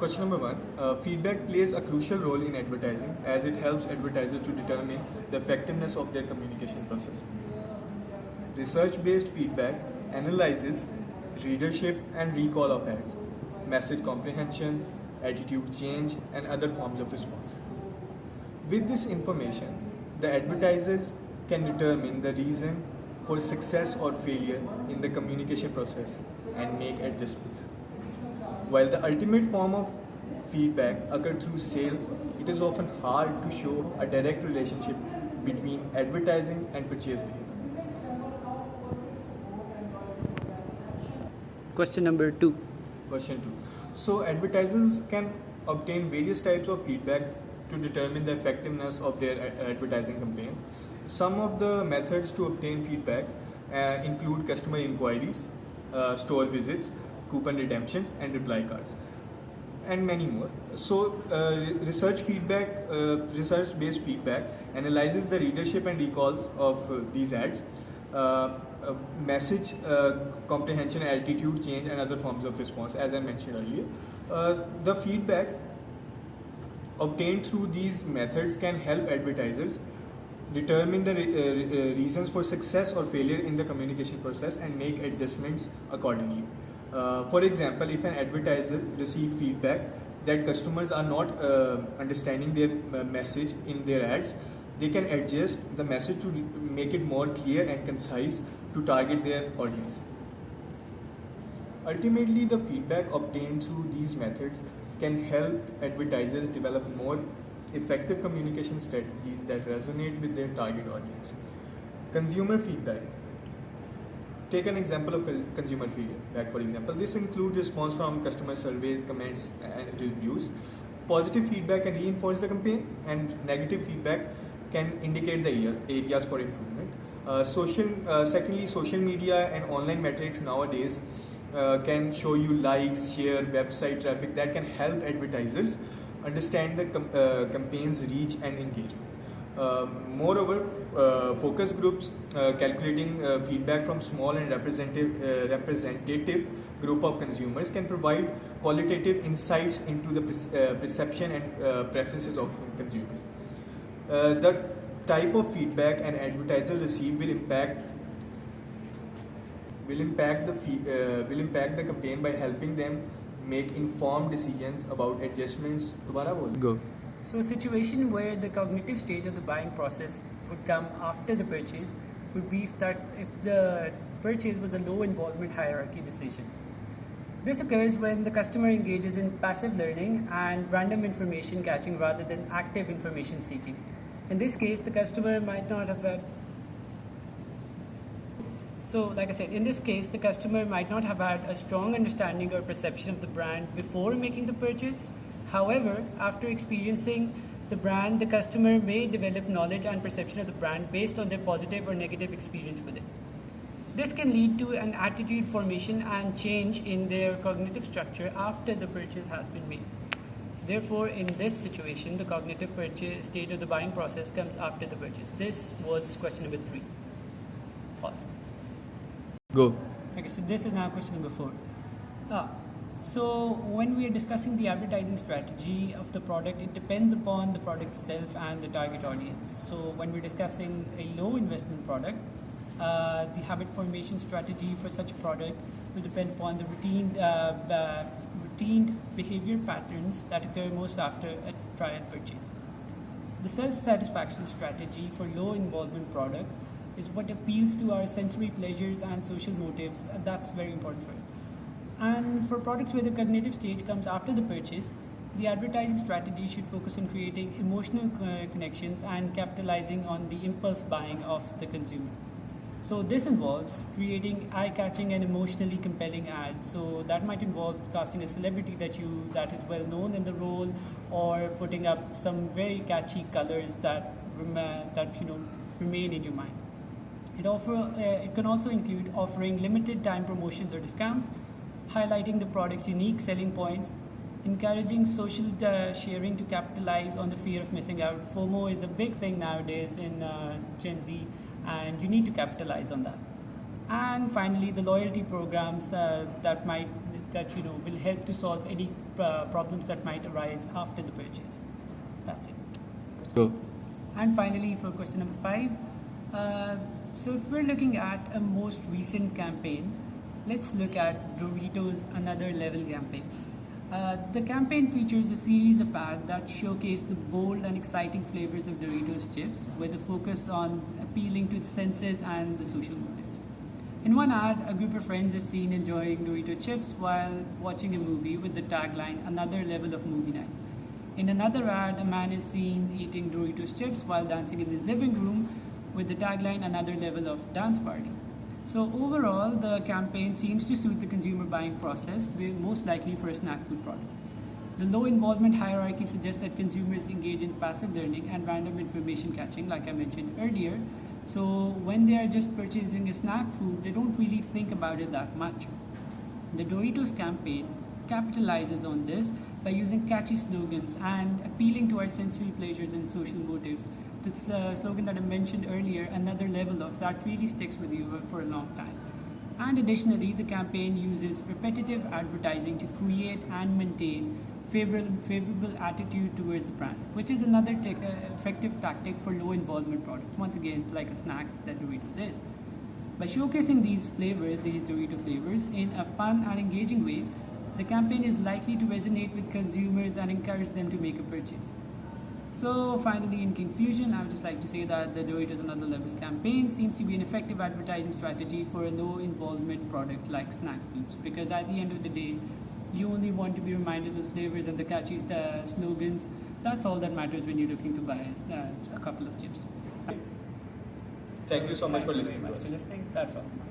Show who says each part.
Speaker 1: Question number one. Feedback plays a crucial role in advertising as it helps advertisers to determine the effectiveness of their communication process. Research-based feedback analyzes readership and recall of ads, message comprehension, attitude change, and other forms of response. With this information, the advertisers can determine the reason for success or failure in the communication process and make adjustments. While the ultimate form of feedback occurs through sales, it is often hard to show a direct relationship between advertising and purchase behavior.
Speaker 2: Question number 2.
Speaker 1: Question 2. So, advertisers can obtain various types of feedback to determine the effectiveness of their advertising campaign. Some of the methods to obtain feedback include customer inquiries, store visits, coupon redemptions, and reply cards, and many more. So, research-based feedback analyzes the readership and recalls of these ads, message comprehension, attitude change, and other forms of response, as I mentioned earlier. The feedback obtained through these methods can help advertisers determine the reasons for success or failure in the communication process and make adjustments accordingly. For example, if an advertiser receives feedback that customers are not understanding their message in their ads, they can adjust the message to make it more clear and concise to target their audience. Ultimately, the feedback obtained through these methods can help advertisers develop more effective communication strategies that resonate with their target audience. Consumer feedback. Take an example of consumer feedback, for example. This includes response from customer surveys, comments, and reviews. Positive feedback can reinforce the campaign, and negative feedback can indicate the areas for improvement. Secondly, social media and online metrics nowadays can show you likes, share, website traffic that can help advertisers understand the campaign's reach and engagement. Moreover, focus groups calculating feedback from small and representative group of consumers can provide qualitative insights into the perception and preferences of consumers. The type of feedback an advertiser receive will impact the campaign by helping them make informed decisions about adjustments. Go.
Speaker 2: So a situation where the cognitive stage of the buying process would come after the purchase would be if the purchase was a low involvement hierarchy decision. This occurs when the customer engages in passive learning and random information catching rather than active information seeking. In this case, the customer might not have had like I said, in this case, the customer might not have had a strong understanding or perception of the brand before making the purchase. However, after experiencing the brand, the customer may develop knowledge and perception of the brand based on their positive or negative experience with it. This can lead to an attitude formation and change in their cognitive structure after the purchase has been made. Therefore, in this situation, the cognitive purchase stage of the buying process comes after the purchase. This was question number 3. Pause.
Speaker 1: Go.
Speaker 2: Okay, so this is now question number 4. So when we are discussing the advertising strategy of the product, it depends upon the product itself and the target audience. So when we're discussing a low investment product, the habit formation strategy for such a product will depend upon the routine behavior patterns that occur most after a trial purchase. The self-satisfaction strategy for low involvement products is what appeals to our sensory pleasures and social motives. That's very important for it. And for products where the cognitive stage comes after the purchase, the advertising strategy should focus on creating emotional connections and capitalizing on the impulse buying of the consumer. So this involves creating eye-catching and emotionally compelling ads. So that might involve casting a celebrity that is well known in the role, or putting up some very catchy colors that remain in your mind. It can also include offering limited time promotions or discounts, highlighting the product's unique selling points, encouraging social sharing to capitalize on the fear of missing out. FOMO is a big thing nowadays in Gen Z, and you need to capitalize on that. And finally, the loyalty programs that that will help to solve any problems that might arise after the purchase. That's it.
Speaker 3: Go.
Speaker 2: And finally, for question number 5, so if we're looking at a most recent campaign, let's look at Doritos Another Level campaign. The campaign features a series of ads that showcase the bold and exciting flavors of Doritos chips, with a focus on appealing to the senses and the social motives. In one ad, a group of friends is seen enjoying Dorito chips while watching a movie with the tagline, "Another level of movie night." In another ad, a man is seen eating Doritos chips while dancing in his living room with the tagline, "Another level of dance party." So overall, the campaign seems to suit the consumer buying process, most likely for a snack food product. The low involvement hierarchy suggests that consumers engage in passive learning and random information catching, like I mentioned earlier. So when they are just purchasing a snack food, they don't really think about it that much. The Doritos campaign capitalizes on this by using catchy slogans and appealing to our sensory pleasures and social motives. The slogan that I mentioned earlier, "Another level of," that really sticks with you for a long time. And additionally, the campaign uses repetitive advertising to create and maintain favorable attitude towards the brand, which is another effective tactic for low involvement products. Once again, like a snack that Doritos is. By showcasing these Dorito flavors, in a fun and engaging way, the campaign is likely to resonate with consumers and encourage them to make a purchase. So finally, in conclusion, I would just like to say that the Doritos Another Level campaign seems to be an effective advertising strategy for a low involvement product like snack foods, because at the end of the day, you only want to be reminded of flavors and the catchy slogans. That's all that matters when you're looking to buy a couple of chips.
Speaker 1: Thank you so much for listening
Speaker 2: Thank you very much
Speaker 1: to us.
Speaker 2: for listening. That's all.